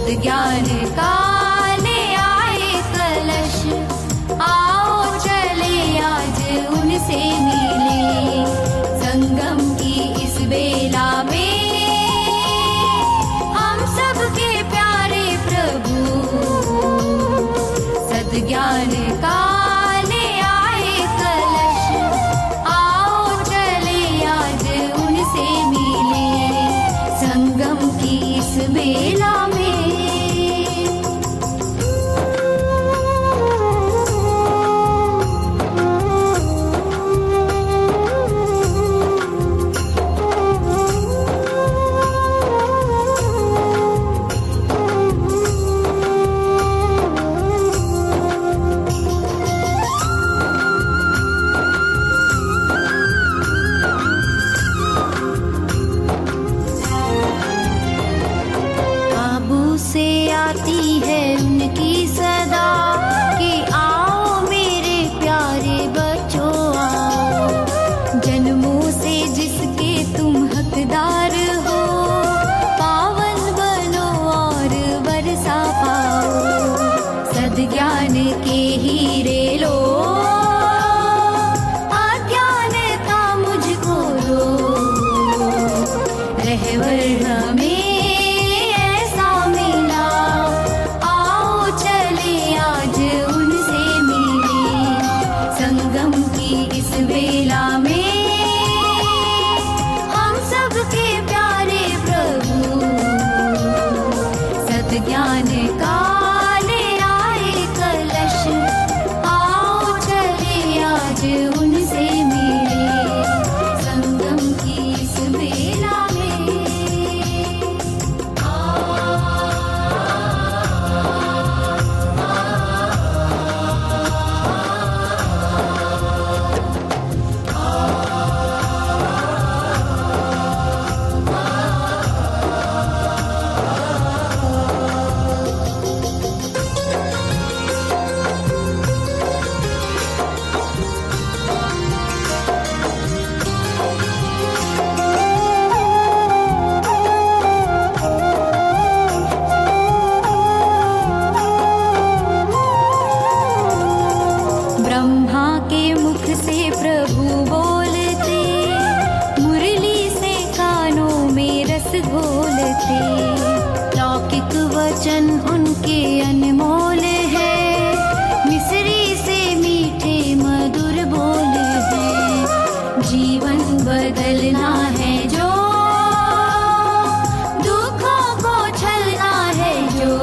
सद्ज्ञान का ले आए कलश। आओ चले आज उनसे मिले, संगम की इस बेला में हम सबके प्यारे प्रभु सद्ज्ञान का ले आए कलश। आओ चले आज उनसे मिले, संगम की इस बेला में। आती है उनकी सदा कि आओ मेरे प्यारे बच्चों आओ, जन्मों से जिसके तुम हकदार हो, पावन बनो और वर्षा पाओ। सद्ज्ञान के हीरे लो, अज्ञान का मुझको रो, रहवर हमें बेला में। हम सबके प्यारे प्रभु सद्ज्ञान का ले आए कलश। आओ चले आज उनसे मिले, संगम की इस बेला में। ब्रह्मा के मुख से प्रभु बोलते, मुरली से कानों में रस घोलते। लौकिक वचन उनके अनमोल है, मिस्री से मीठे मधुर बोल है। जीवन बदलना है जो, दुखों को छलना है जो,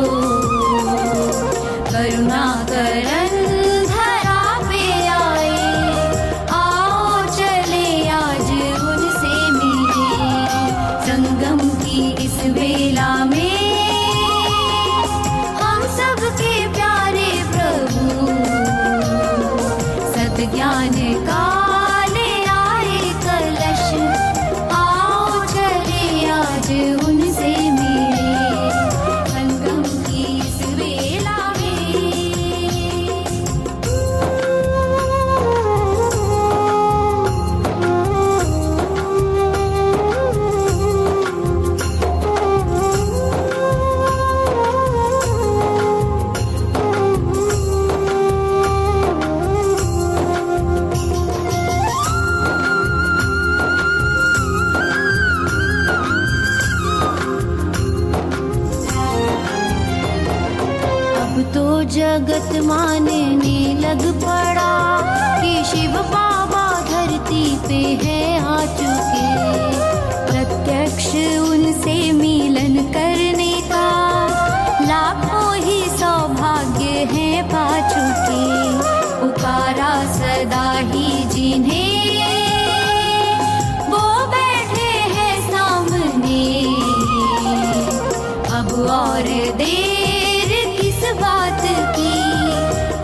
करुणा करन इस बेला में। हम सबके प्यारे प्रभु सद्ज्ञान का ले आए कलश। आओ चले आज उनसे मिले, संगम की इस बेला में। तो जगत मानने लग पड़ा कि शिव बाबा धरती पे है आ चुके। प्रत्यक्ष उनसे मिलन करने का लाखों ही सौभाग्य है पा चुके। पुकारा सदा ही जिन्हें, वो बैठे हैं सामने। अब और देर किस बात की,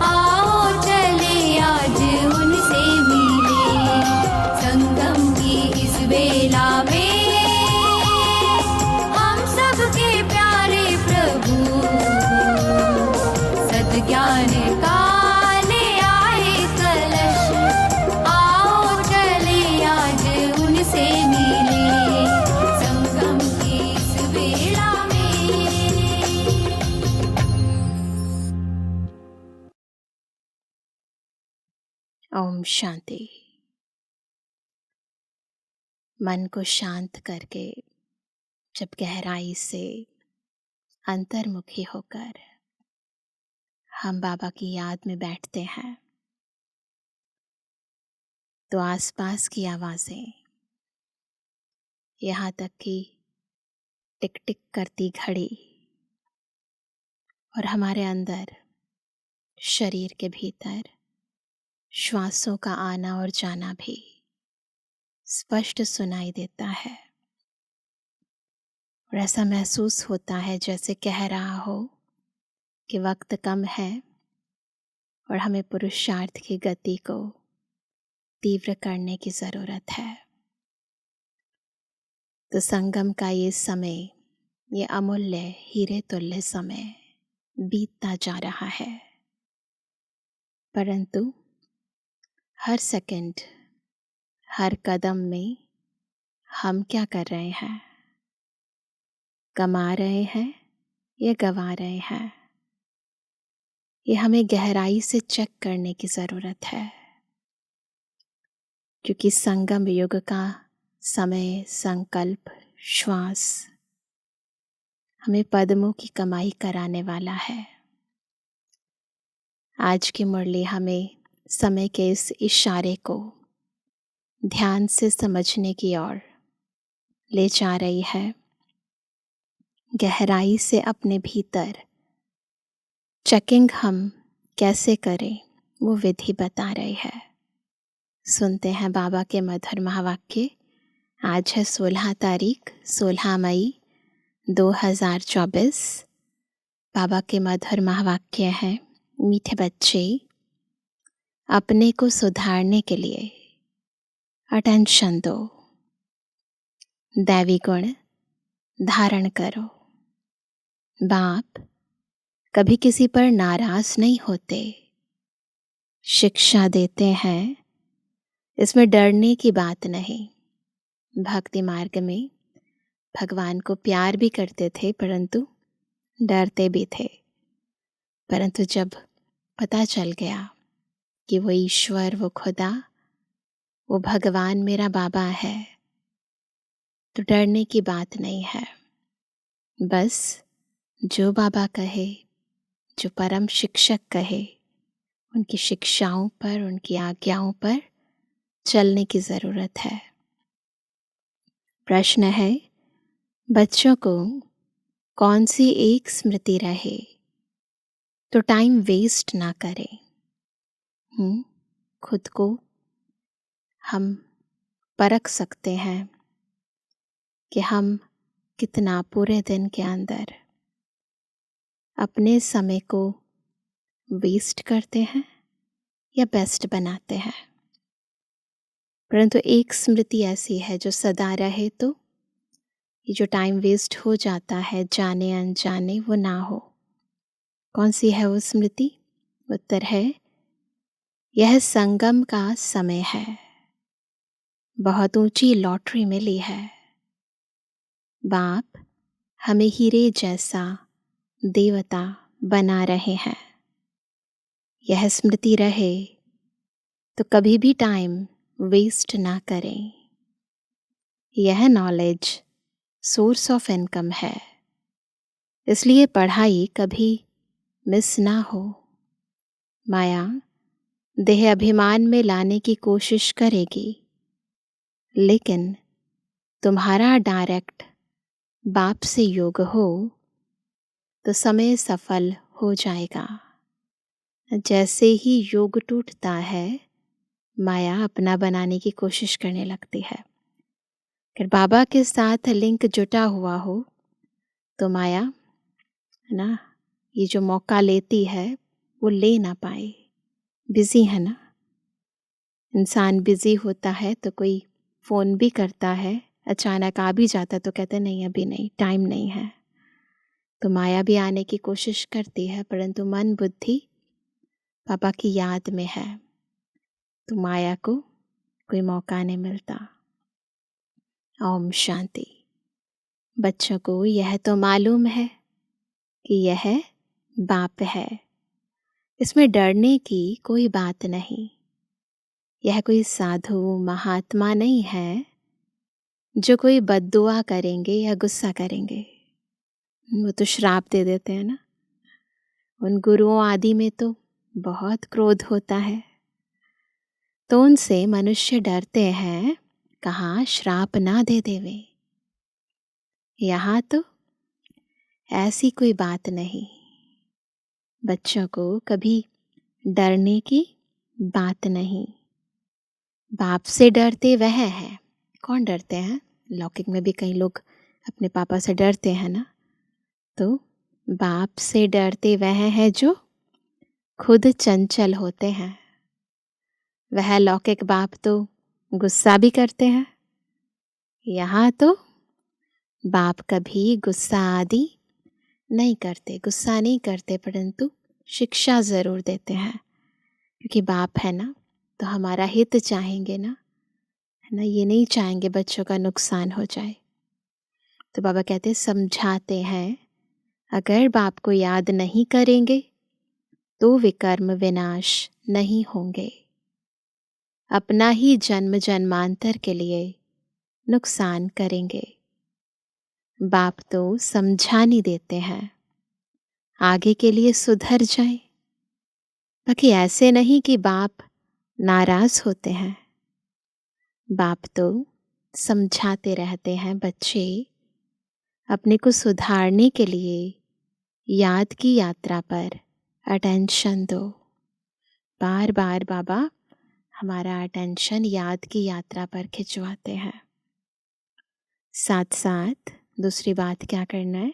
आओ चले आज उनसे मिले, संगम की इस बेला में। हम सबके प्यारे प्रभु सद्ज्ञान का ले आए कलश। आओ चले आज उनसे मिले, संगम की इस बेला में। ओम शांति। मन को शांत करके जब गहराई से अंतर्मुखी होकर हम बाबा की याद में बैठते हैं तो आसपास की आवाज़ें, यहाँ तक कि टिक टिक करती घड़ी और हमारे अंदर शरीर के भीतर श्वासों का आना और जाना भी स्पष्ट सुनाई देता है। और ऐसा महसूस होता है जैसे कह रहा हो कि वक्त कम है और हमें पुरुषार्थ की गति को तीव्र करने की ज़रूरत है। तो संगम का ये समय, ये अमूल्य हीरे तुल्य समय बीतता जा रहा है, परंतु हर सेकंड, हर कदम में हम क्या कर रहे हैं? कमा रहे हैं या गंवा रहे हैं? ये हमें गहराई से चेक करने की ज़रूरत है, क्योंकि संगम युग का समय, संकल्प, श्वास हमें पद्मों की कमाई कराने वाला है। आज की मुरली हमें समय के इस इशारे को ध्यान से समझने की ओर ले जा रही है। गहराई से अपने भीतर चेकिंग हम कैसे करें वो विधि बता रही है। सुनते हैं बाबा के मधुर महावाक्य। आज है 16 तारीख, 16 मई 2024। बाबा के मधुर महावाक्य हैं, मीठे बच्चे, अपने को सुधारने के लिए अटेंशन दो, दैवी गुण धारण करो। बाप कभी किसी पर नाराज नहीं होते, शिक्षा देते हैं, इसमें डरने की बात नहीं। भक्ति मार्ग में भगवान को प्यार भी करते थे परंतु डरते भी थे। परंतु जब पता चल गया कि वो ईश्वर, वो खुदा, वो भगवान मेरा बाबा है, तो डरने की बात नहीं है। बस जो बाबा कहे, जो परम शिक्षक कहे, उनकी शिक्षाओं पर, उनकी आज्ञाओं पर चलने की ज़रूरत है। प्रश्न है, बच्चों को कौन सी एक स्मृति रहे तो टाइम वेस्ट ना करें। खुद को हम परख सकते हैं कि हम कितना पूरे दिन के अंदर अपने समय को वेस्ट करते हैं या बेस्ट बनाते हैं। परंतु एक स्मृति ऐसी है जो सदा रहे, तो ये जो टाइम वेस्ट हो जाता है जाने अनजाने, वो ना हो। कौन सी है वो स्मृति? उत्तर है, यह संगम का समय है। बहुत ऊंची लॉटरी मिली है। बाप हमें हीरे जैसा देवता बना रहे हैं। यह स्मृति रहे तो कभी भी टाइम वेस्ट ना करें। यह नॉलेज सोर्स ऑफ इनकम है, इसलिए पढ़ाई कभी मिस ना हो। माया देह अभिमान में लाने की कोशिश करेगी, लेकिन तुम्हारा डायरेक्ट बाप से योग हो तो समय सफल हो जाएगा। जैसे ही योग टूटता है, माया अपना बनाने की कोशिश करने लगती है। अगर बाबा के साथ लिंक जुटा हुआ हो तो माया ना, ये जो मौका लेती है वो ले ना पाए। बिजी है ना, इंसान बिजी होता है तो कोई फ़ोन भी करता है, अचानक आ भी जाता तो कहते नहीं अभी नहीं, टाइम नहीं है। तो माया भी आने की कोशिश करती है, परंतु मन बुद्धि पापा की याद में है, तो माया को कोई मौका नहीं मिलता। ओम शांति। बच्चों को यह तो मालूम है कि यह बाप है, इसमें डरने की कोई बात नहीं। यह कोई साधु महात्मा नहीं है जो कोई बद्दुआ करेंगे या गुस्सा करेंगे। वो तो श्राप दे देते हैं ना। उन गुरुओं आदि में तो बहुत क्रोध होता है, तो उनसे मनुष्य डरते हैं, कहाँ श्राप ना दे देवे। यहाँ तो ऐसी कोई बात नहीं। बच्चों को कभी डरने की बात नहीं। बाप से डरते वह है। कौन डरते हैं? लौकिक में भी कई लोग अपने पापा से डरते हैं ना। तो बाप से डरते वह है जो खुद चंचल होते हैं। वह लौकिक बाप तो गुस्सा भी करते हैं। यहाँ तो बाप कभी गुस्सा आदि नहीं करते, गुस्सा नहीं करते, परंतु शिक्षा ज़रूर देते हैं, क्योंकि बाप है ना, तो हमारा हित चाहेंगे ना, है ना। ये नहीं चाहेंगे बच्चों का नुकसान हो जाए। तो बाबा कहते समझाते हैं, अगर बाप को याद नहीं करेंगे तो विकर्म विनाश नहीं होंगे। अपना ही जन्म जन्मांतर के लिए नुकसान करेंगे। बाप तो समझा नहीं देते हैं, आगे के लिए सुधर जाए। बाकी ऐसे नहीं कि बाप नाराज होते हैं। बाप तो समझाते रहते हैं, बच्चे अपने को सुधारने के लिए याद की यात्रा पर अटेंशन दो। बार बार बाबा हमारा अटेंशन याद की यात्रा पर खिंचवाते हैं। साथ साथ दूसरी बात क्या करना है?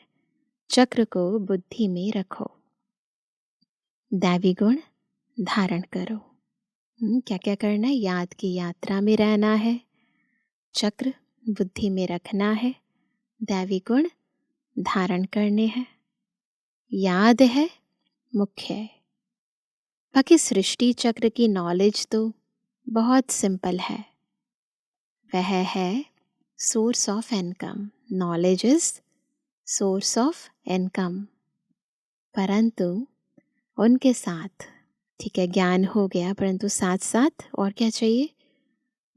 चक्र को बुद्धि में रखो, दैवी गुण धारण करो। क्या क्या करना है? याद की यात्रा में रहना है, चक्र बुद्धि में रखना है, दैवी गुण धारण करने हैं। याद है मुख्य है। बाकी सृष्टि चक्र की नॉलेज तो बहुत सिंपल है। वह है source of income. Knowledge is source of income. परंतु उनके साथ, ठीक है, ज्ञान हो गया, परंतु साथ साथ और क्या चाहिए?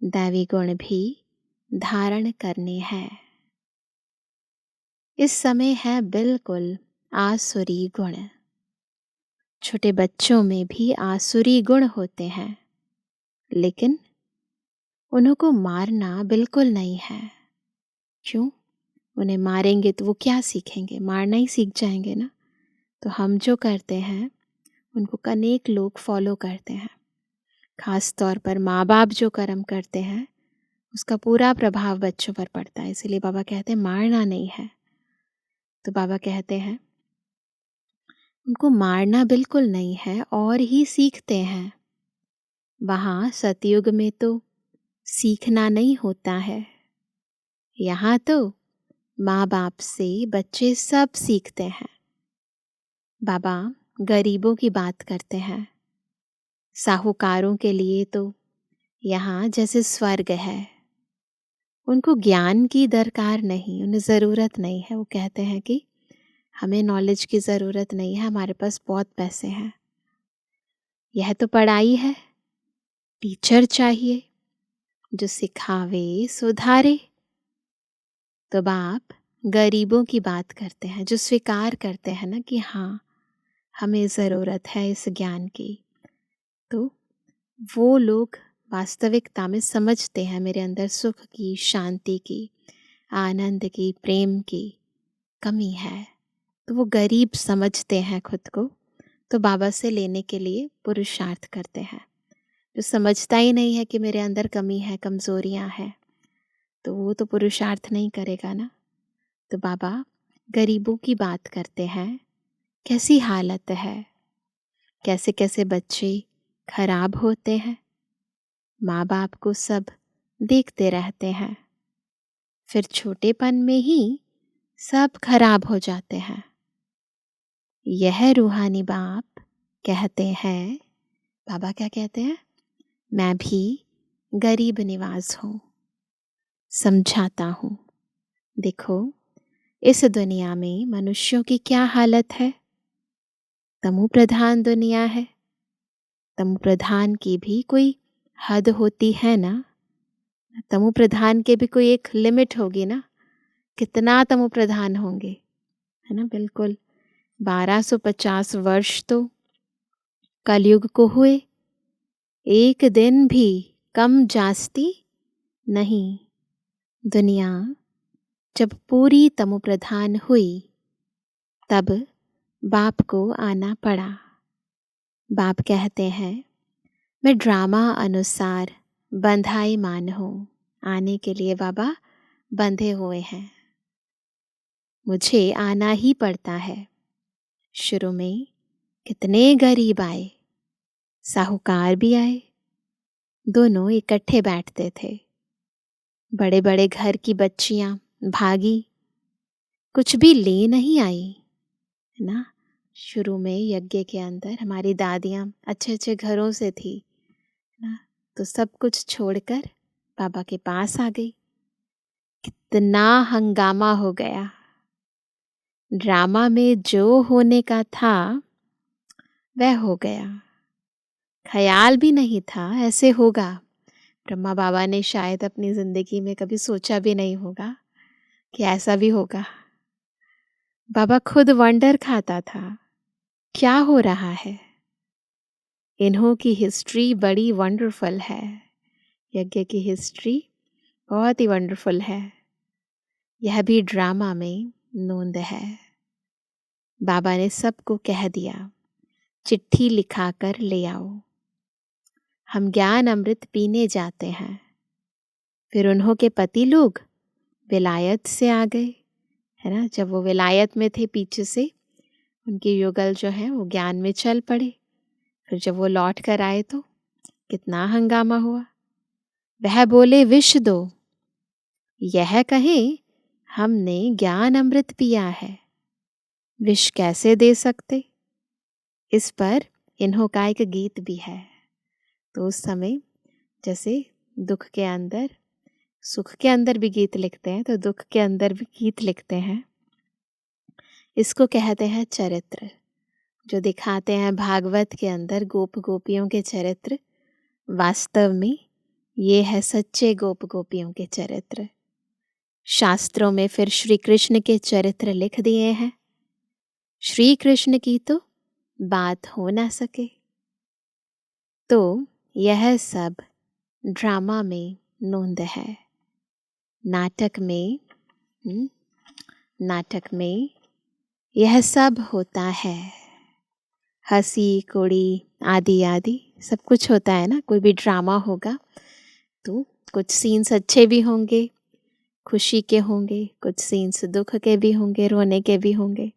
दैवी गुण भी धारण करने हैं। इस समय है बिल्कुल आसुरी गुण। छोटे बच्चों में भी आसुरी गुण होते हैं, लेकिन उन्हों को मारना बिल्कुल नहीं है। क्यों? उन्हें मारेंगे तो वो क्या सीखेंगे? मारना ही सीख जाएंगे ना। तो हम जो करते हैं उनको अनेक लोग फॉलो करते हैं। खास तौर पर माँ बाप जो कर्म करते हैं उसका पूरा प्रभाव बच्चों पर पड़ता है। इसलिए बाबा कहते हैं मारना नहीं है। तो बाबा कहते हैं उनको मारना बिल्कुल नहीं है, और ही सीखते हैं। वहाँ सतयुग में तो सीखना नहीं होता है। यहाँ तो माँ बाप से बच्चे सब सीखते हैं। बाबा गरीबों की बात करते हैं। साहूकारों के लिए तो यहाँ जैसे स्वर्ग है। उनको ज्ञान की दरकार नहीं, उन्हें ज़रूरत नहीं है। वो कहते हैं कि हमें नॉलेज की ज़रूरत नहीं है, हमारे पास बहुत पैसे हैं। यह तो पढ़ाई है। टीचर चाहिए जो सिखावे सुधारे। तो बाप गरीबों की बात करते हैं, जो स्वीकार करते हैं ना कि हाँ हमें ज़रूरत है इस ज्ञान की। तो वो लोग वास्तविकता में समझते हैं मेरे अंदर सुख की, शांति की, आनंद की, प्रेम की कमी है। तो वो गरीब समझते हैं खुद को, तो बाबा से लेने के लिए पुरुषार्थ करते हैं। जो समझता ही नहीं है कि मेरे अंदर कमी है, कमज़ोरियाँ हैं, तो वो तो पुरुषार्थ नहीं करेगा ना। तो बाबा गरीबों की बात करते हैं। कैसी हालत है, कैसे कैसे बच्चे खराब होते हैं। माँ बाप को सब देखते रहते हैं, फिर छोटेपन में ही सब खराब हो जाते हैं। यह रूहानी बाप कहते हैं, बाबा क्या कहते हैं? मैं भी गरीब निवाज हूँ, समझाता हूँ। देखो इस दुनिया में मनुष्यों की क्या हालत है। तमो प्रधान दुनिया है। तमो प्रधान की भी कोई हद होती है ना, तमो प्रधान के भी कोई एक लिमिट होगी ना, कितना तमो प्रधान होंगे, है ना। बिल्कुल 1250 वर्ष तो कलयुग को हुए, एक दिन भी कम जास्ती नहीं। दुनिया जब पूरी तमो प्रधान हुई तब बाप को आना पड़ा। बाप कहते हैं मैं ड्रामा अनुसार बंधाईमान हूँ, आने के लिए बाबा बंधे हुए हैं, मुझे आना ही पड़ता है। शुरू में कितने गरीब आए, साहूकार भी आए, दोनों इकट्ठे बैठते थे। बड़े बड़े घर की बच्चियां भागी, कुछ भी ले नहीं आई, है ना। शुरू में यज्ञ के अंदर हमारी दादियां अच्छे अच्छे घरों से थी ना, तो सब कुछ छोड़कर बाबा के पास आ गई। कितना हंगामा हो गया। ड्रामा में जो होने का था वह हो गया, ख्याल भी नहीं था ऐसे होगा। ब्रह्मा बाबा ने शायद अपनी जिंदगी में कभी सोचा भी नहीं होगा कि ऐसा भी होगा। बाबा खुद वंडर खाता था, क्या हो रहा है। इन्हों की हिस्ट्री बड़ी वंडरफुल है, यज्ञ की हिस्ट्री बहुत ही वंडरफुल है। यह भी ड्रामा में नोंद है। बाबा ने सबको कह दिया चिट्ठी लिखाकर ले आओ, हम ज्ञान अमृत पीने जाते हैं। फिर उन्हों के पति लोग विलायत से आ गए, है ना। जब वो विलायत में थे पीछे से उनके युगल जो है वो ज्ञान में चल पड़े। फिर जब वो लौट कर आए तो कितना हंगामा हुआ। वह बोले विष दो, यह कहे हमने ज्ञान अमृत पिया है, विष कैसे दे सकते। इस पर इन्हों का एक गीत भी है। तो उस समय जैसे दुख के अंदर, सुख के अंदर भी गीत लिखते हैं तो दुख के अंदर भी गीत लिखते हैं। इसको कहते हैं चरित्र, जो दिखाते हैं भागवत के अंदर गोप गोपियों के चरित्र। वास्तव में ये है सच्चे गोप गोपियों के चरित्र। शास्त्रों में फिर श्री कृष्ण के चरित्र लिख दिए हैं। श्री कृष्ण की तो बात हो ना सके। तो यह सब ड्रामा में नोंद है। नाटक में यह सब होता है, हंसी कोड़ी आदि आदि सब कुछ होता है ना। कोई भी ड्रामा होगा तो कुछ सीन्स अच्छे भी होंगे, खुशी के होंगे, कुछ सीन्स दुख के भी होंगे, रोने के भी होंगे।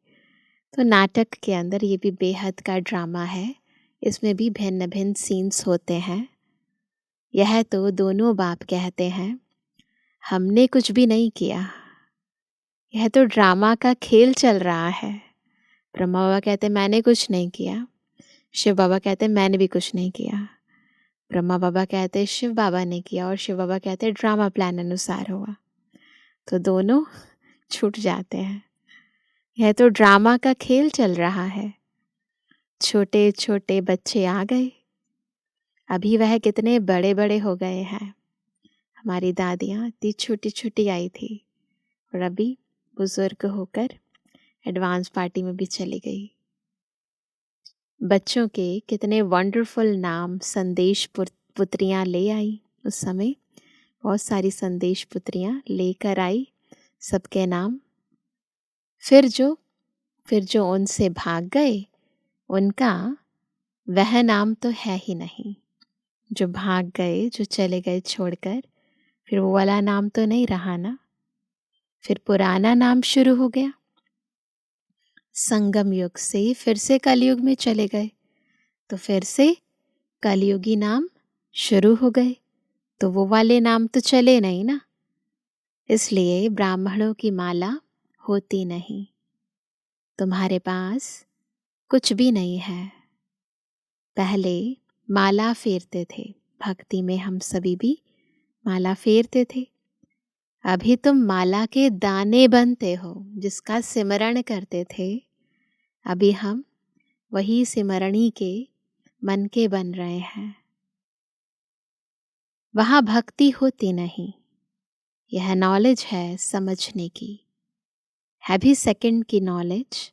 तो नाटक के अंदर ये भी बेहद का ड्रामा है, इसमें भी भिन्न भिन्न सीन्स होते हैं। यह तो दोनों बाप कहते हैं हमने कुछ भी नहीं किया, यह तो ड्रामा का खेल चल रहा है। ब्रह्मा बाबा कहते मैंने कुछ नहीं किया, शिव बाबा कहते मैंने भी कुछ नहीं किया। ब्रह्मा बाबा कहते शिव बाबा ने किया और शिव बाबा कहते ड्रामा प्लान अनुसार हुआ। तो दोनों छूट जाते हैं। यह तो ड्रामा का खेल चल रहा है। छोटे छोटे बच्चे आ गए, अभी वह कितने बड़े बड़े हो गए हैं। हमारी दादियाँ इतनी छोटी छोटी आई थी और अभी बुजुर्ग होकर एडवांस पार्टी में भी चली गई। बच्चों के कितने वंडरफुल नाम संदेश पुत्रियाँ ले आई। उस समय बहुत सारी संदेश पुत्रियाँ लेकर आई सबके नाम। फिर जो उनसे भाग गए उनका वह नाम तो है ही नहीं। जो भाग गए, जो चले गए छोड़कर, फिर वो वाला नाम तो नहीं रहा ना। फिर पुराना नाम शुरू हो गया। संगम युग से फिर से कलयुग में चले गए तो फिर से कलयुगी नाम शुरू हो गए। तो वो वाले नाम तो चले नहीं ना, इसलिए ब्राह्मणों की माला होती नहीं। तुम्हारे पास कुछ भी नहीं है। पहले माला फेरते थे, भक्ति में हम सभी भी माला फेरते थे। अभी तुम माला के दाने बनते हो, जिसका सिमरण करते थे। अभी हम वही सिमरणी के मन के बन रहे हैं। वहाँ भक्ति होती नहीं। यह नॉलेज है समझने की, है भी सेकंड की नॉलेज।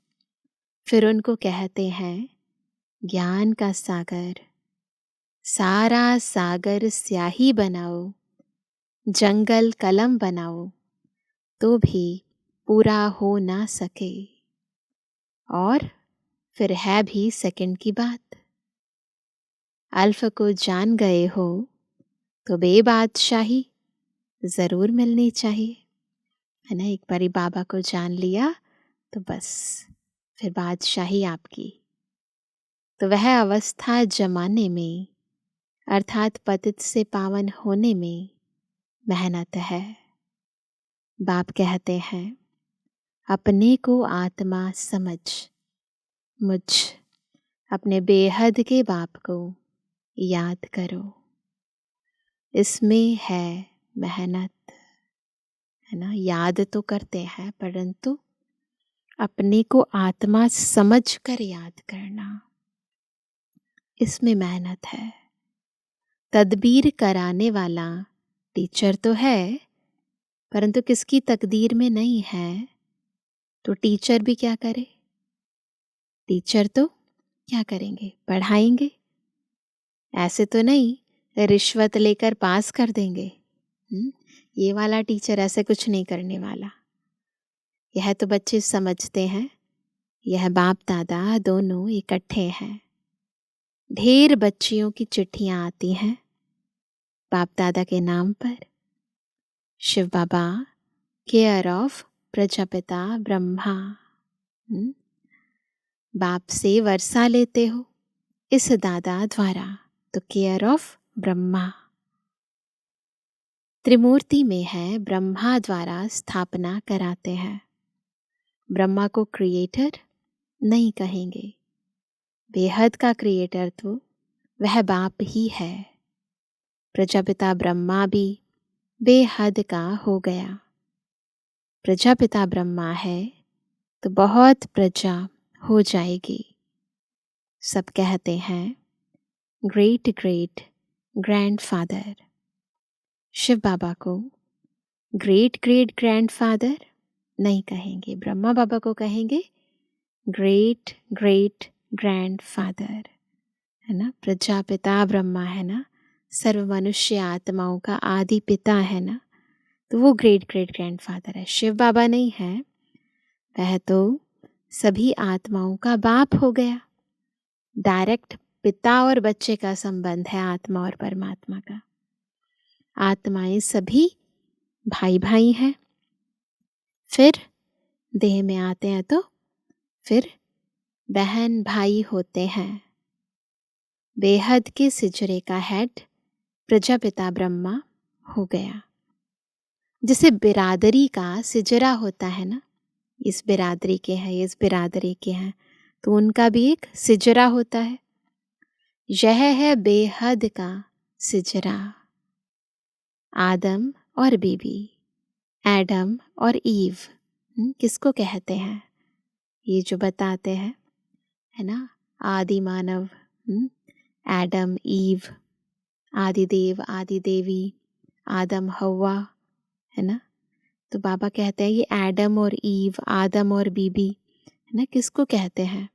फिर उनको कहते हैं ज्ञान का सागर। सारा सागर स्याही बनाओ, जंगल कलम बनाओ, तो भी पूरा हो ना सके। और फिर है भी सेकंड की बात। अल्फ को जान गए हो तो बेबादशाही ज़रूर मिलनी चाहिए, है ना। एक बारी बाबा को जान लिया तो बस फिर बादशाही आपकी। तो वह अवस्था जमाने में, अर्थात पतित से पावन होने में मेहनत है। बाप कहते हैं अपने को आत्मा समझ, मुझ अपने बेहद के बाप को याद करो। इसमें है मेहनत, है ना। याद तो करते हैं परंतु अपने को आत्मा समझ कर याद करना, इसमें मेहनत है। तदबीर कराने वाला टीचर तो है, परंतु किसकी तकदीर में नहीं है तो टीचर भी क्या करे। टीचर तो क्या करेंगे, पढ़ाएंगे। ऐसे तो नहीं रिश्वत लेकर पास कर देंगे। ये वाला टीचर ऐसे कुछ नहीं करने वाला। यह तो बच्चे समझते हैं, यह बाप दादा दोनों इकट्ठे हैं। ढेर बच्चियों की चिट्ठियां आती हैं बाप दादा के नाम पर। शिव बाबा केयर ऑफ प्रजापिता ब्रह्मा। बाप से वर्षा लेते हो इस दादा द्वारा, तो केयर ऑफ ब्रह्मा। त्रिमूर्ति में है, ब्रह्मा द्वारा स्थापना कराते हैं। ब्रह्मा को क्रिएटर नहीं कहेंगे, बेहद का क्रिएटर तो वह बाप ही है। प्रजापिता ब्रह्मा भी बेहद का हो गया। प्रजापिता ब्रह्मा है तो बहुत प्रजा हो जाएगी। सब कहते हैं ग्रेट ग्रेट ग्रैंडफादर। शिव बाबा को ग्रेट ग्रेट ग्रैंडफादर नहीं कहेंगे, ब्रह्मा बाबा को कहेंगे ग्रेट ग्रेट ग्रैंडफादर, है ना। प्रजापिता ब्रह्मा है ना, सर्व मनुष्य आत्माओं का आदि पिता है ना, तो वो ग्रेट ग्रेट ग्रैंडफादर है। शिव बाबा नहीं है, वह तो सभी आत्माओं का बाप हो गया। डायरेक्ट पिता और बच्चे का संबंध है आत्मा और परमात्मा का। आत्माएं सभी भाई भाई हैं। फिर देह में आते हैं तो फिर बहन भाई होते हैं। बेहद के सिजरे का हेड प्रजापिता ब्रह्मा हो गया। जैसे बिरादरी का सिजरा होता है ना, इस बिरादरी के हैं, इस बिरादरी के हैं, तो उनका भी एक सिजरा होता है। यह है बेहद का सिजरा। आदम और बीबी, एडम और ईव, किसको कहते हैं? ये जो बताते हैं, है ना, आदि मानव, एडम ईव, आदि देव आदि देवी, आदम हवा, है ना। तो बाबा कहते हैं ये एडम और ईव, आदम और बीबी, है ना, किसको कहते हैं?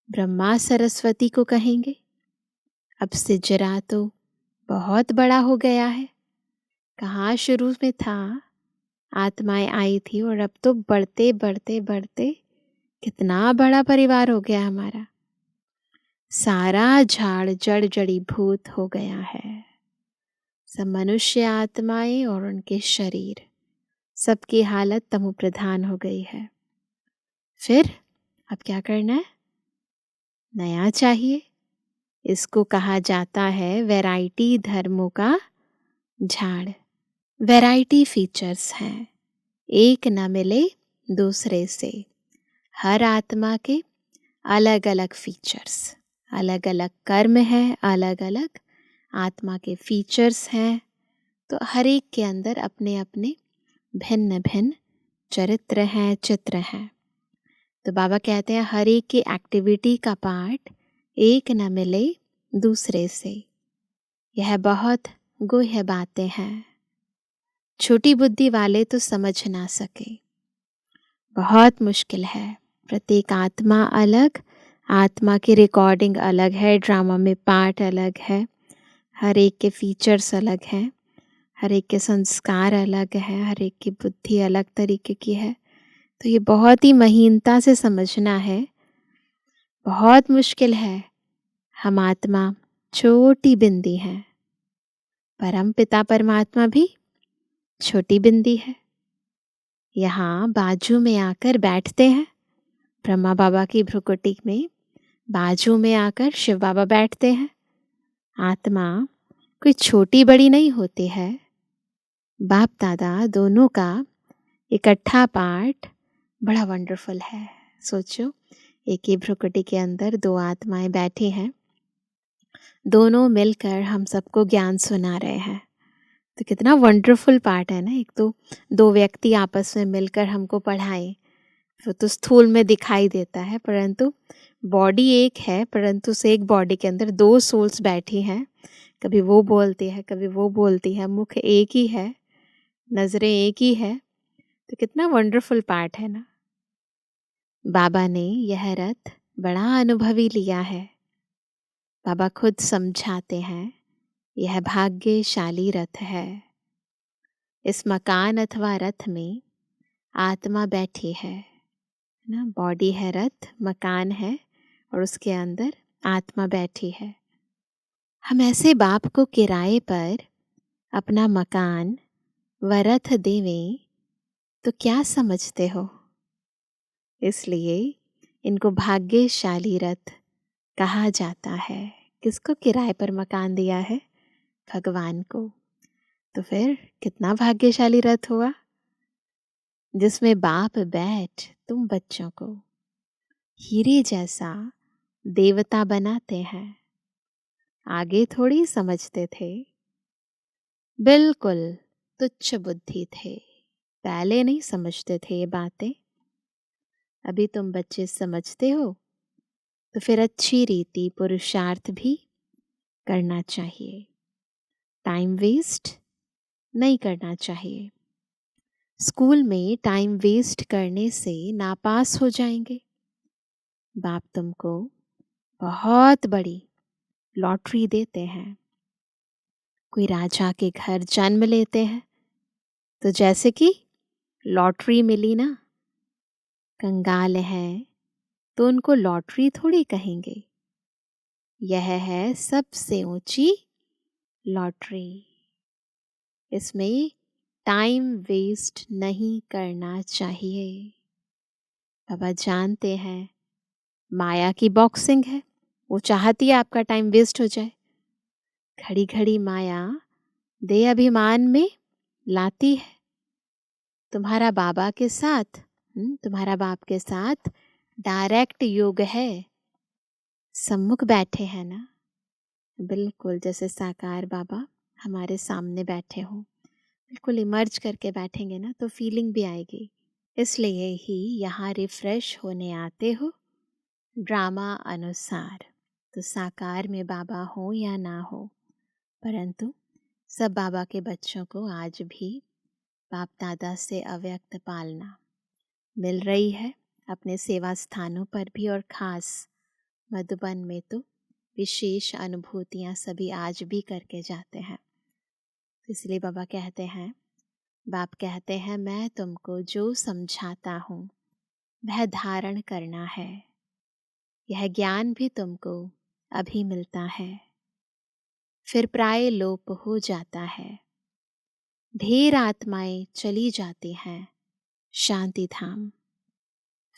ब्रह्मा सरस्वती को कहेंगे। अब सिजरा तो बहुत बड़ा हो गया है। कहाँ शुरू में था, आत्माएं आई थी, और अब तो बढ़ते बढ़ते बढ़ते कितना बड़ा परिवार हो गया हमारा। सारा झाड़ जड़ जड़ी भूत हो गया है। सब मनुष्य आत्माएं और उनके शरीर, सबकी हालत तमो प्रधान हो गई है। फिर अब क्या करना है? नया चाहिए। इसको कहा जाता है वैरायटी धर्मों का झाड़। वैरायटी फीचर्स हैं, एक न मिले दूसरे से। हर आत्मा के अलग अलग फीचर्स, अलग अलग कर्म है, अलग अलग आत्मा के फीचर्स हैं। तो हर एक के अंदर अपने अपने भिन्न भिन्न चरित्र हैं, चित्र हैं। तो बाबा कहते हैं हर एक की एक्टिविटी का पार्ट एक न मिले दूसरे से। यह बहुत गुह्य बातें हैं। छोटी बुद्धि वाले तो समझ ना सके। बहुत मुश्किल है। प्रत्येक आत्मा अलग, आत्मा की रिकॉर्डिंग अलग है, ड्रामा में पार्ट अलग है, हर एक के फीचर्स अलग हैं, हर एक के संस्कार अलग है, हर एक की बुद्धि अलग तरीके की है। तो ये बहुत ही महीनता से समझना है। बहुत मुश्किल है। हम आत्मा छोटी बिंदी है, परम पिता परमात्मा भी छोटी बिंदी है। यहाँ बाजू में आकर बैठते हैं। ब्रह्मा बाबा की भ्रुकुटी में बाजू में आकर शिव बाबा बैठते हैं। आत्मा कोई छोटी बड़ी नहीं होती है। बाप दादा दोनों का इकट्ठा पाठ बड़ा वंडरफुल है। सोचो, एक ही भ्रुकुटी के अंदर दो आत्माएं बैठी हैं, दोनों मिलकर हम सबको ज्ञान सुना रहे हैं। तो कितना वंडरफुल पार्ट है ना। एक तो दो व्यक्ति आपस में मिलकर हमको पढ़ाएं, वो तो स्थूल में दिखाई देता है, परंतु बॉडी एक है, परंतु उस एक बॉडी के अंदर दो सोल्स बैठी हैं। कभी वो बोलती है, कभी वो बोलती है, मुख एक ही है, नज़रें एक ही है। तो कितना वंडरफुल पार्ट है ना। बाबा ने यह रथ बड़ा अनुभवी लिया है। बाबा खुद समझाते हैं, यह भाग्यशाली रथ है। इस मकान अथवा रथ में आत्मा बैठी है ना। बॉडी है रथ, मकान है, और उसके अंदर आत्मा बैठी है। हम ऐसे बाप को किराए पर अपना मकान व रथ देवें तो क्या समझते हो? इसलिए इनको भाग्यशाली रथ कहा जाता है। किसको किराए पर मकान दिया है? भगवान को। तो फिर कितना भाग्यशाली रथ हुआ, जिसमें बाप बैठ तुम बच्चों को हीरे जैसा देवता बनाते हैं। आगे थोड़ी समझते थे, बिल्कुल तुच्छ बुद्धि थे, पहले नहीं समझते थे ये बातें। अभी तुम बच्चे समझते हो, तो फिर अच्छी रीति पुरुषार्थ भी करना चाहिए। टाइम वेस्ट नहीं करना चाहिए। स्कूल में टाइम वेस्ट करने से नापास हो जाएंगे। बाप तुमको बहुत बड़ी लॉटरी देते हैं। कोई राजा के घर जन्म लेते हैं तो जैसे कि लॉटरी मिली ना। कंगाल हैं तो उनको लॉटरी थोड़ी कहेंगे। यह है सबसे ऊंची लॉटरी। इसमें टाइम वेस्ट नहीं करना चाहिए। बाबा जानते हैं माया की बॉक्सिंग है, वो चाहती है आपका टाइम वेस्ट हो जाए। घड़ी घड़ी माया दे अभिमान में लाती है। तुम्हारा बाबा के साथ तुम्हारा बाप के साथ डायरेक्ट योग है। सम्मुख बैठे हैं ना, बिल्कुल जैसे साकार बाबा हमारे सामने बैठे हों। बिल्कुल इमर्ज करके बैठेंगे ना तो फीलिंग भी आएगी। इसलिए ही यहाँ रिफ्रेश होने आते हो ड्रामा अनुसार। तो साकार में बाबा हो या ना हो, परंतु सब बाबा के बच्चों को आज भी बाप दादा से अव्यक्त पालना मिल रही है अपने सेवा स्थानों पर भी, और ख़ास मधुबन में तो विशेष अनुभूतियाँ सभी आज भी करके जाते हैं। इसलिए बाबा कहते हैं, बाप कहते हैं, मैं तुमको जो समझाता हूँ वह धारण करना है। यह ज्ञान भी तुमको अभी मिलता है, फिर प्राय लोप हो जाता है। ढेर आत्माएं चली जाती हैं शांति धाम।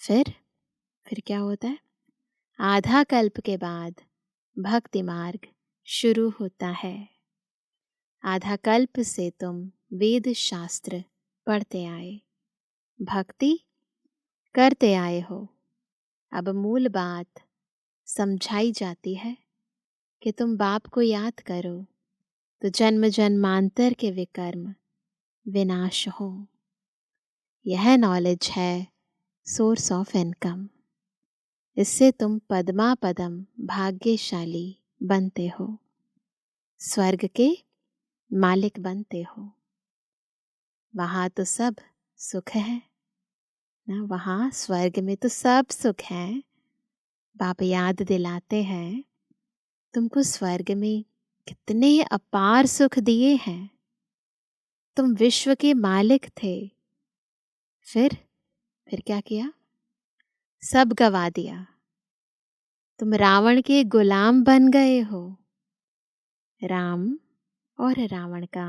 फिर क्या होता है? आधा कल्प के बाद भक्ति मार्ग शुरू होता है। आधा कल्प से तुम वेद शास्त्र पढ़ते आए, भक्ति करते आए हो। अब मूल बात समझाई जाती है कि तुम बाप को याद करो तो जन्म जन्मांतर के विकर्म विनाश हो। यह नॉलेज है सोर्स ऑफ इनकम। इससे तुम पद्मा पदम भाग्यशाली बनते हो। स्वर्ग के मालिक बनते हो। वहाँ तो सब सुख है ना, वहाँ स्वर्ग में तो सब सुख है। बाप याद दिलाते हैं तुमको स्वर्ग में कितने अपार सुख दिए हैं। तुम विश्व के मालिक थे, फिर क्या किया? सब गवा दिया। तुम रावण के गुलाम बन गए हो। राम और रावण का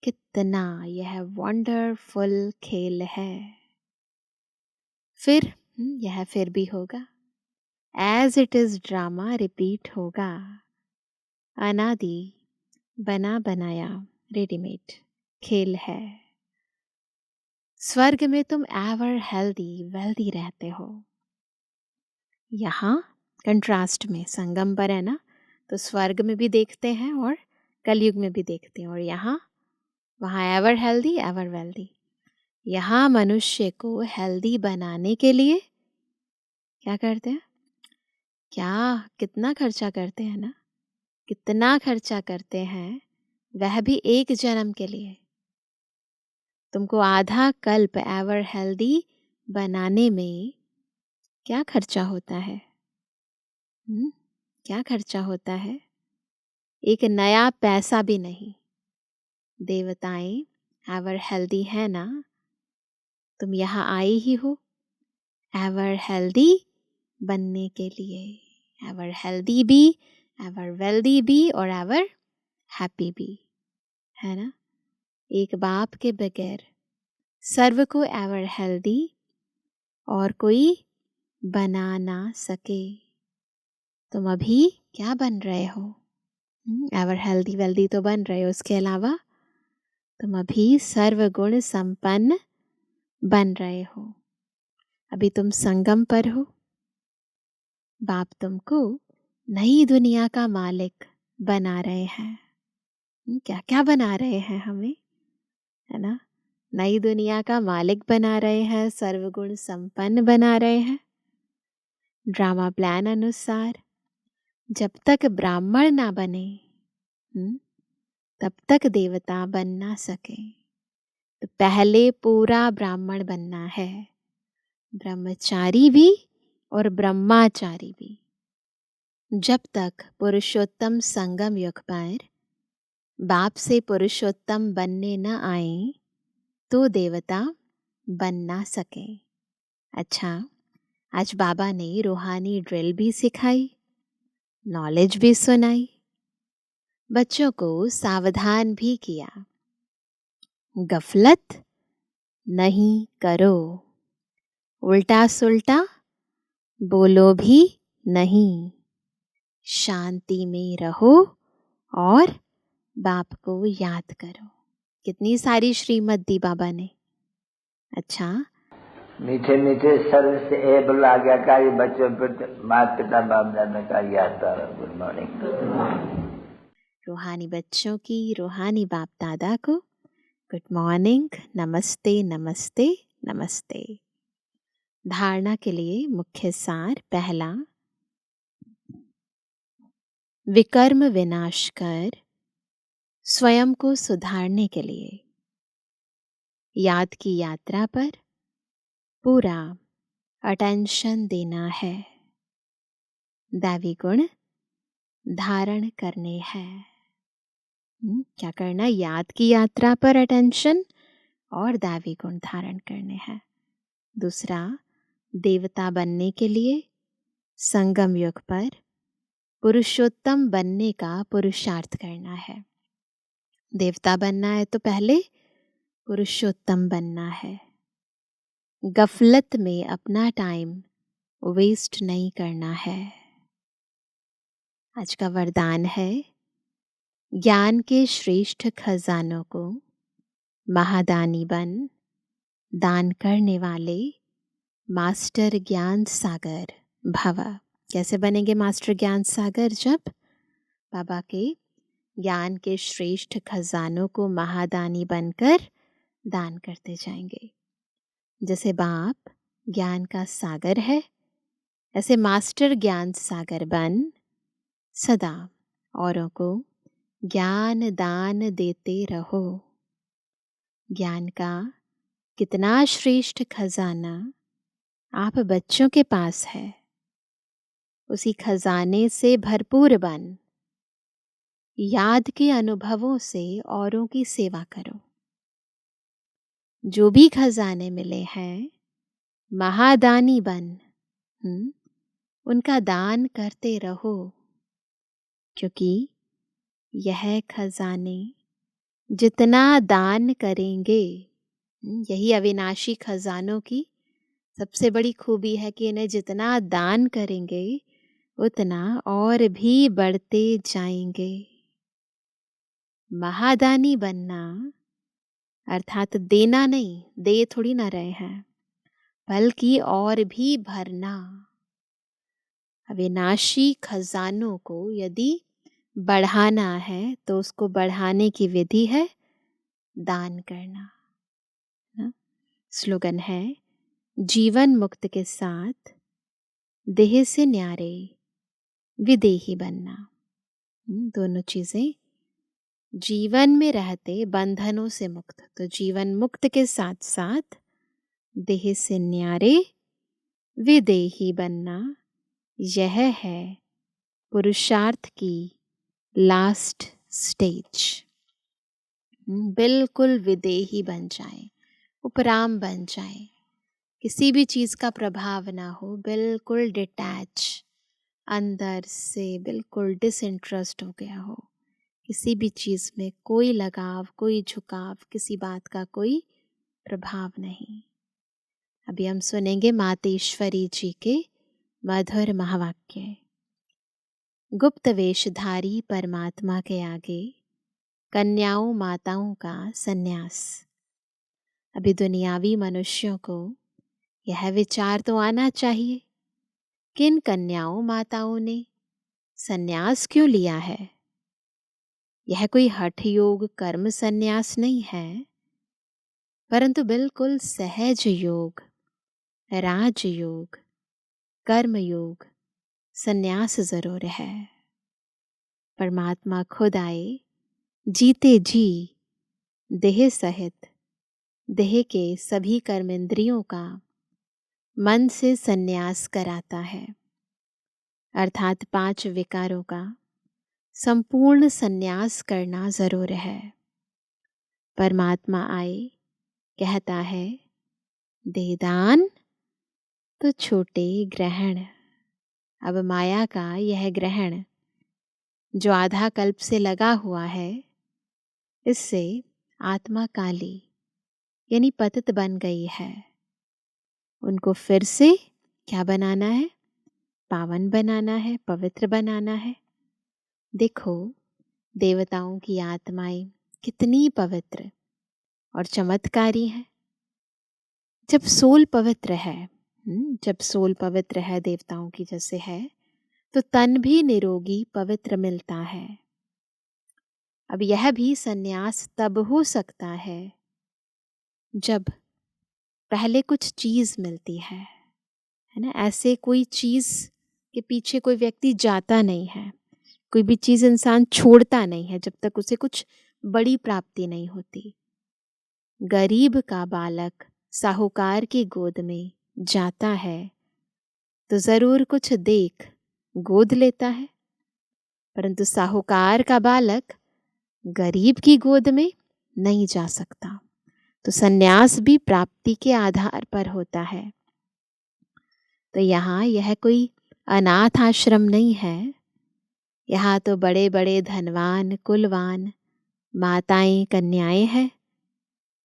कितना यह वंडरफुल खेल है। यह फिर भी होगा। As it is drama repeat होगा। अनादि बना बनाया रेडीमेड खेल है। स्वर्ग में तुम एवर हेल्दी वेल्दी रहते हो। यहाँ कंट्रास्ट में संगम पर है ना, तो स्वर्ग में भी देखते हैं और कलयुग में भी देखते हैं। और वहाँ एवर हेल्दी एवर वेल्दी। यहाँ मनुष्य को हेल्दी बनाने के लिए क्या करते हैं? कितना खर्चा करते हैं ना, कितना खर्चा करते हैं, वह भी एक जन्म के लिए। तुमको आधा कल्प एवर हेल्दी बनाने में क्या खर्चा होता है? क्या खर्चा होता है? एक नया पैसा भी नहीं। देवताएं एवर हेल्दी है ना, तुम यहाँ आए ही हो एवर हेल्दी बनने के लिए। एवर हेल्दी भी, एवर वेल्दी भी और एवर हैप्पी भी, है ना। एक बाप के बगैर सर्व को एवर हेल्दी और कोई बना ना सके। तुम अभी क्या बन रहे हो? एवर हेल्दी वेल्दी तो बन रहे हो, उसके अलावा तुम अभी सर्वगुण संपन्न बन रहे हो। अभी तुम संगम पर हो। बाप तुमको नई दुनिया का मालिक बना रहे हैं। क्या क्या बना रहे हैं हमें, है ना। नई दुनिया का मालिक बना रहे हैं, सर्वगुण संपन्न बना रहे हैं। ड्रामा प्लान अनुसार जब तक ब्राह्मण ना बने तब तक देवता बन ना सके। तो पहले पूरा ब्राह्मण बनना है, ब्रह्मचारी भी और ब्रह्माचारी भी। जब तक पुरुषोत्तम संगम युग पर बाप से पुरुषोत्तम बनने न आए तो देवता बन ना सके। अच्छा, आज बाबा ने रूहानी ड्रिल भी सिखाई, नॉलेज भी सुनाई, बच्चों को सावधान भी किया। गफलत नहीं करो, उल्टा सुल्टा बोलो भी नहीं, शांति में रहो और बाप को याद करो। कितनी सारी श्रीमत दी बाबा ने। अच्छा, मीठे मीठे सर्व से एबल आज्ञाकारी बच्चों पर माता पिता बाप दादा का याद करो। Good morning. रूहानी बच्चों की रूहानी बाप दादा को गुड मॉर्निंग, नमस्ते नमस्ते नमस्ते। धारणा के लिए मुख्य सार पहला, विकर्म विनाश कर स्वयं को सुधारने के लिए याद की यात्रा पर पूरा अटेंशन देना है। दैवी गुण धारण करने हैं। क्या करना? याद की यात्रा पर अटेंशन और दैवी गुण धारण करने हैं। दूसरा, देवता बनने के लिए संगम युग पर पुरुषोत्तम बनने का पुरुषार्थ करना है। देवता बनना है तो पहले पुरुषोत्तम बनना है। गफलत में अपना टाइम वेस्ट नहीं करना है। आज का वरदान है, ज्ञान के श्रेष्ठ खजानों को महादानी बन दान करने वाले मास्टर ज्ञान सागर भव। कैसे बनेंगे मास्टर ज्ञान सागर? जब बाबा के ज्ञान के श्रेष्ठ खजानों को महादानी बनकर दान करते जाएंगे। जैसे बाप ज्ञान का सागर है, ऐसे मास्टर ज्ञान सागर बन सदा औरों को ज्ञान दान देते रहो। ज्ञान का कितना श्रेष्ठ खजाना आप बच्चों के पास है। उसी खजाने से भरपूर बन याद के अनुभवों से औरों की सेवा करो। जो भी खजाने मिले हैं महादानी बन उनका दान करते रहो, क्योंकि यह खजाने जितना दान करेंगे, यही अविनाशी खजानों की सबसे बड़ी खूबी है कि इन्हें जितना दान करेंगे उतना और भी बढ़ते जाएंगे। महादानी बनना अर्थात देना नहीं, दे थोड़ी ना रहे हैं, बल्कि और भी भरना। अविनाशी खजानों को यदि बढ़ाना है तो उसको बढ़ाने की विधि है दान करना। स्लोगन है, जीवन मुक्त के साथ देह से न्यारे विदेही बनना। दोनों चीजें जीवन में रहते बंधनों से मुक्त, तो जीवन मुक्त के साथ साथ देह से न्यारे विदेही बनना, यह है पुरुषार्थ की लास्ट स्टेज। बिल्कुल विदेही बन जाए, उपराम बन जाए, किसी भी चीज का प्रभाव ना हो, बिल्कुल डिटैच, अंदर से बिल्कुल डिसइंटरेस्ट हो गया हो, किसी भी चीज में कोई लगाव, कोई झुकाव, किसी बात का कोई प्रभाव नहीं। अभी हम सुनेंगे मातेश्वरी जी के मधुर महावाक्य। गुप्त वेशधारी परमात्मा के आगे कन्याओं माताओं का सन्यास। अभी दुनियावी मनुष्यों को यह विचार तो आना चाहिए कि इन कन्याओं माताओं ने सन्यास क्यों लिया है। यह कोई हठ योग कर्म सन्यास नहीं है, परंतु बिल्कुल सहज योग, राजयोग, कर्म योग सन्यास जरूर है। परमात्मा खुद आए, जीते जी देह सहित देह के सभी कर्मेंद्रियों का मन से सन्यास कराता है, अर्थात 5 विकारों का संपूर्ण सन्यास करना जरूर है। परमात्मा आए, कहता है देदान तो छोटे ग्रहण। अब माया का यह ग्रहण जो आधा कल्प से लगा हुआ है, इससे आत्मा काली यानी पतित बन गई है। उनको फिर से क्या बनाना है? पावन बनाना है, पवित्र बनाना है। देखो देवताओं की आत्माएं कितनी पवित्र और चमत्कारी है। जब सोल पवित्र है, जब सोल पवित्र है देवताओं की जैसे है, तो तन भी निरोगी पवित्र मिलता है। अब यह भी सन्यास तब हो सकता है जब पहले कुछ चीज मिलती है ना। ऐसे कोई चीज के पीछे कोई व्यक्ति जाता नहीं है, कोई भी चीज इंसान छोड़ता नहीं है जब तक उसे कुछ बड़ी प्राप्ति नहीं होती। गरीब का बालक साहूकार की गोद में जाता है तो जरूर कुछ देख गोद लेता है, परंतु साहूकार का बालक गरीब की गोद में नहीं जा सकता। तो सन्यास भी प्राप्ति के आधार पर होता है। तो यहाँ यह कोई अनाथ आश्रम नहीं है। यहाँ तो बड़े बड़े धनवान कुलवान माताएं कन्याएं हैं,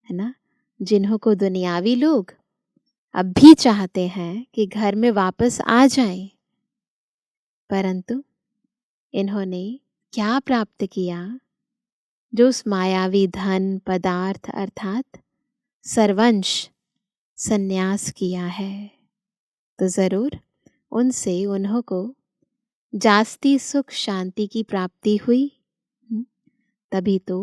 है ना, जिन्हों को दुनियावी लोग अब भी चाहते हैं कि घर में वापस आ जाएं, परंतु इन्होंने क्या प्राप्त किया? जो उस मायावी धन पदार्थ अर्थात सर्वंश सन्यास किया है, तो जरूर उनसे उन्हों को जास्ती सुख शांति की प्राप्ति हुई। तभी तो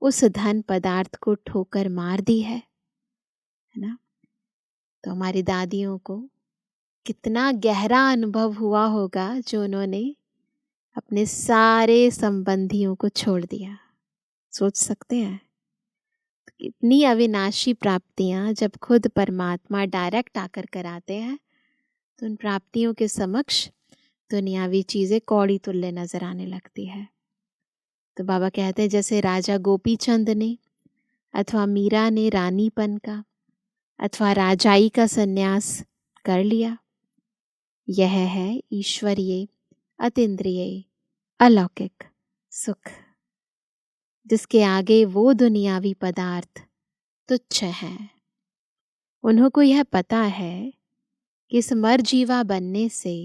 उस धन पदार्थ को ठोकर मार दी है ना। तो हमारी दादियों को कितना गहरा अनुभव हुआ होगा जो उन्होंने अपने सारे संबंधियों को छोड़ दिया। सोच सकते हैं कितनी अविनाशी प्राप्तियां जब खुद परमात्मा डायरेक्ट आकर कराते हैं तो उन प्राप्तियों के समक्ष दुनियावी चीजें कौड़ी तुल्य नजर आने लगती है। तो बाबा कहते हैं जैसे राजा गोपी चंद ने अथवा मीरा ने रानीपन का अथवा राजाई का संन्यास कर लिया, यह है ईश्वरीय अतीन्द्रिय अलौकिक सुख, जिसके आगे वो दुनियावी पदार्थ तुच्छ हैं। उन्हों को यह पता है कि इस मरजीवा बनने से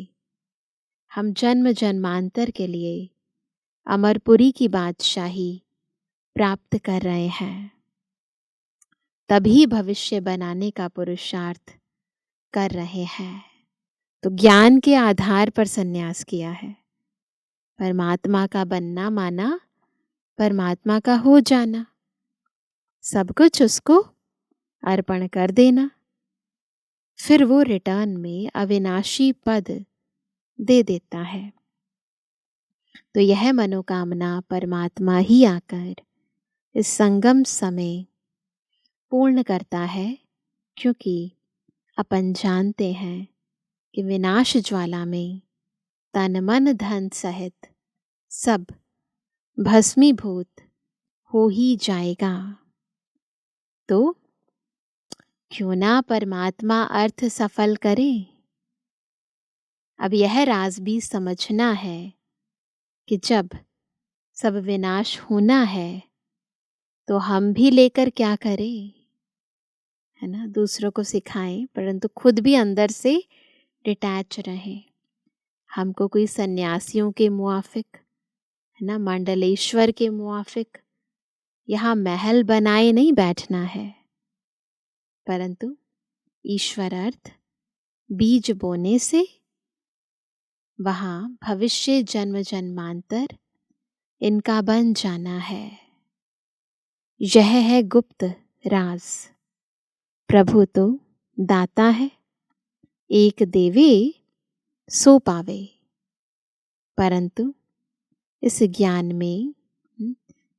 हम जन्म जन्मांतर के लिए अमरपुरी की बादशाही प्राप्त कर रहे हैं, तभी भविष्य बनाने का पुरुषार्थ कर रहे हैं। तो ज्ञान के आधार पर संन्यास किया है। परमात्मा का बनना माना परमात्मा का हो जाना, सब कुछ उसको अर्पण कर देना, फिर वो रिटर्न में अविनाशी पद दे देता है। तो यह मनोकामना परमात्मा ही आकर इस संगम समय पूर्ण करता है, क्योंकि अपन जानते हैं कि विनाश ज्वाला में तन मन धन सहित सब भस्मीभूत हो ही जाएगा। तो क्यों ना परमात्मा अर्थ सफल करे। अब यह राज भी समझना है कि जब सब विनाश होना है तो हम भी लेकर क्या करें, है ना। दूसरों को सिखाएं परंतु खुद भी अंदर से डिटैच रहें। हमको कोई सन्यासियों के मुआफिक, है ना, मंडलेश्वर के मुआफिक यहाँ महल बनाए नहीं बैठना है, परंतु ईश्वर अर्थ बीज बोने से वहाँ भविष्य जन्म जन्मांतर इनका बन जाना है। यह है गुप्त राज। प्रभु तो दाता है, एक देवे सो पावे, परंतु इस ज्ञान में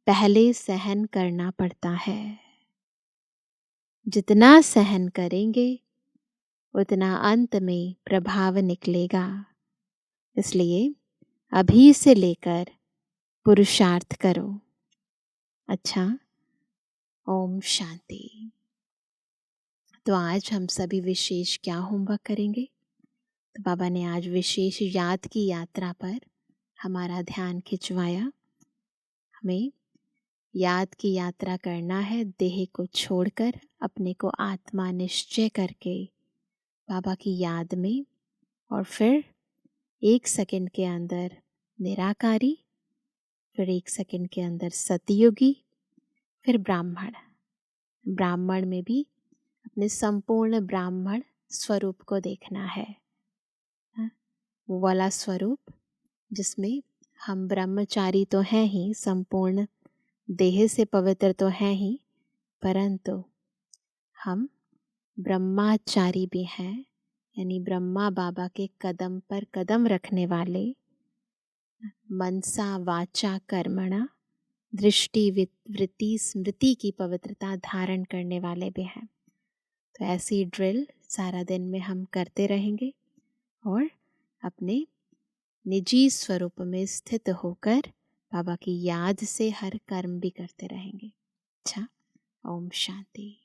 पहले सहन करना पड़ता है। जितना सहन करेंगे उतना अंत में प्रभाव निकलेगा। इसलिए अभी से लेकर पुरुषार्थ करो। अच्छा, ओम शांति। तो आज हम सभी विशेष क्या होमवर्क करेंगे? तो बाबा ने आज विशेष याद की यात्रा पर हमारा ध्यान खिंचवाया। हमें याद की यात्रा करना है, देह को छोड़कर अपने को आत्मा निश्चय करके बाबा की याद में, और फिर 1 सेकंड के अंदर निराकारी, फिर 1 सेकंड के अंदर सतयुगी, फिर ब्राह्मण। ब्राह्मण में भी अपने संपूर्ण ब्राह्मण स्वरूप को देखना है, वो वाला स्वरूप जिसमें हम ब्रह्मचारी तो हैं ही, संपूर्ण देह से पवित्र तो हैं ही, परंतु हम ब्रह्माचारी भी हैं, यानी ब्रह्मा बाबा के कदम पर कदम रखने वाले, मनसा वाचा कर्मणा दृष्टि वृत्ति स्मृति की पवित्रता धारण करने वाले भी हैं। तो ऐसी ड्रिल सारा दिन में हम करते रहेंगे और अपने निजी स्वरूप में स्थित होकर बाबा की याद से हर कर्म भी करते रहेंगे। अच्छा, ओम शांति।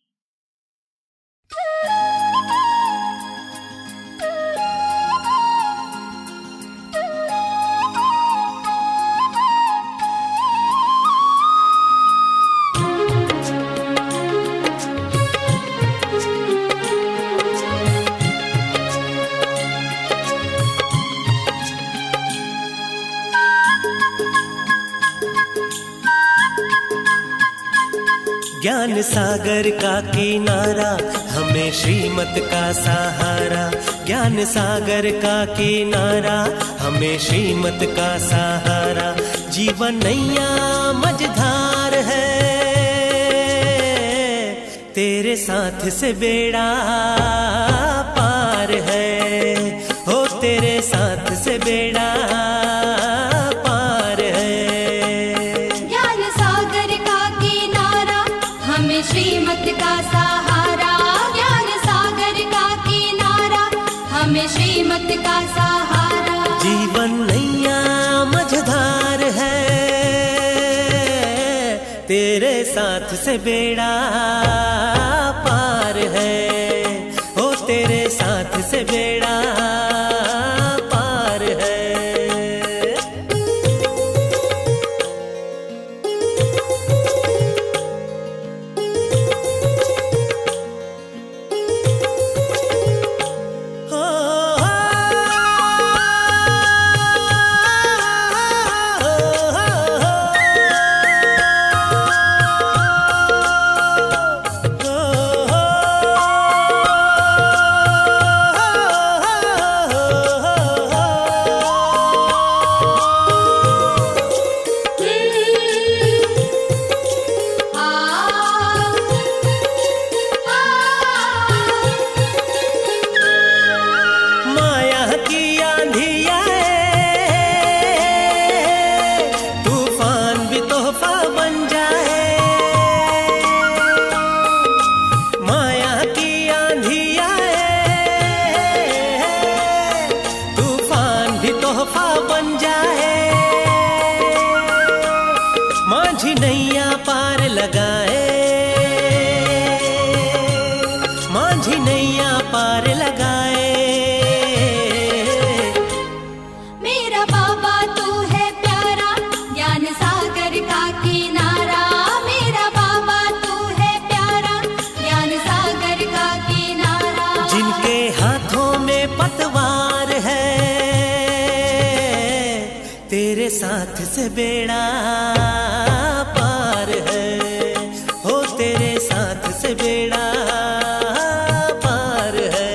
ज्ञान सागर का किनारा, हमें श्रीमत का सहारा। ज्ञान सागर का किनारा, हमें श्रीमत का सहारा। जीवन नैया मझधार है, तेरे साथ से बेड़ा पार है। हो तेरे साथ से बेड़ा तेरे साथ से बेड़ा पार है, ओ तेरे साथ से बेड़ा पार है। माझी नैया पार लगाए, माझी नैया पार लगाए। मेरा बाबा तू है प्यारा, ज्ञान सागर का किनारा। मेरा बाबा तू है प्यारा, ज्ञान सागर का किनारा। जिनके हाथों में पतवार है, तेरे साथ से बेड़ा पार है, हो तेरे साथ से बेड़ा पार है।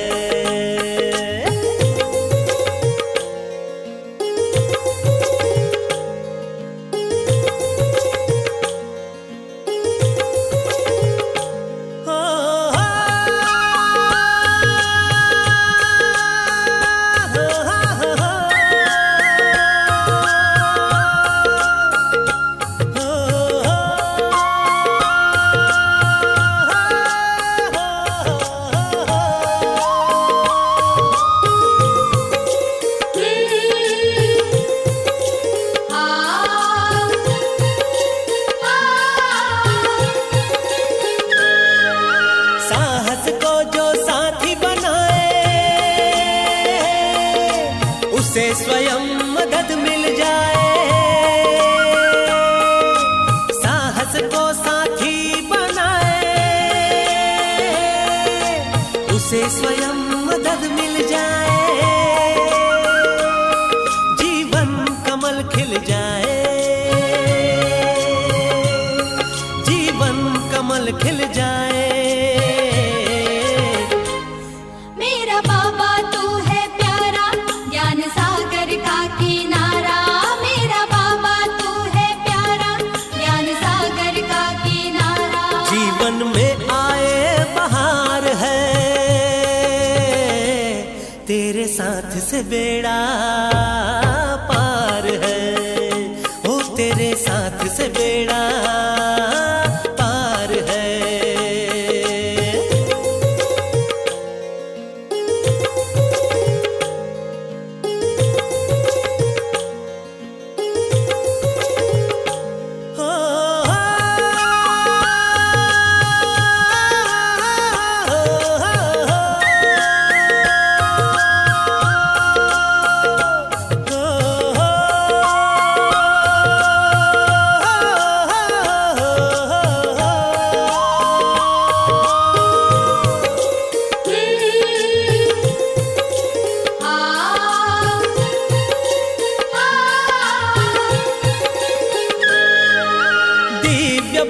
साहस को जो साथी बनाए, उसे स्वयं मदद मिल जाए। साहस को साथी बनाए, उसे स्वयं मदद मिल जाए। जीवन कमल खिल जाए, जीवन कमल खिल जाए। मेरा बाबा तू है प्यारा, ज्ञान सागर का किनारा। मेरा बाबा तू है प्यारा, ज्ञान सागर का किनारा। जीवन में आए बहार है, तेरे साथ से बेड़ा पार है, ओ तेरे साथ से बेड़ा पार है।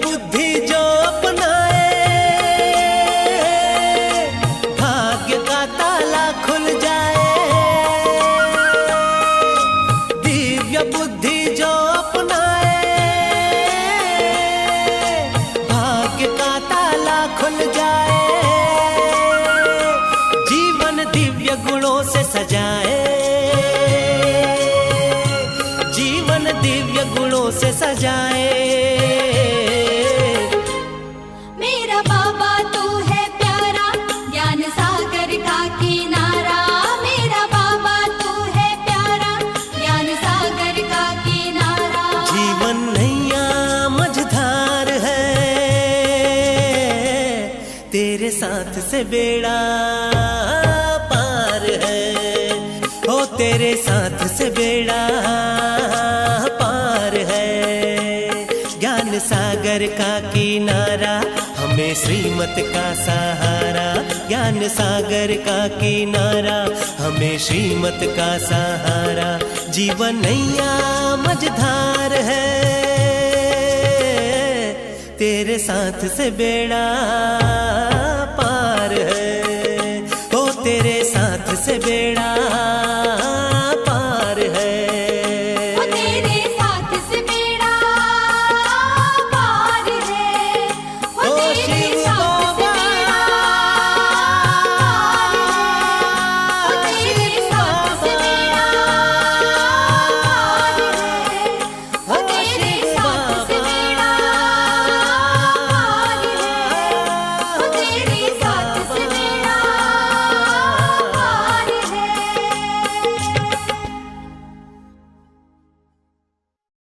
बुद्धि जो अपनाए, भाग्य का ताला खुल जाए। दिव्य बुद्धि जो अपनाए, भाग्य का ताला खुल जाए। जीवन दिव्य गुणों से सजाए, जीवन दिव्य गुणों से सजाए। मेरा बाबा तू है प्यारा, ज्ञान सागर का किनारा। मेरा बाबा तू है प्यारा, ज्ञान सागर का किनारा। जीवन नैया मझधार है, से बेड़ा पार है, ओ तेरे साथ से बेड़ा पार है। ज्ञान सागर का किनारा हमें श्रीमत का सहारा, ज्ञान सागर का किनारा हमें श्रीमत का सहारा। जीवन नैया मझधार है, तेरे साथ से बेड़ा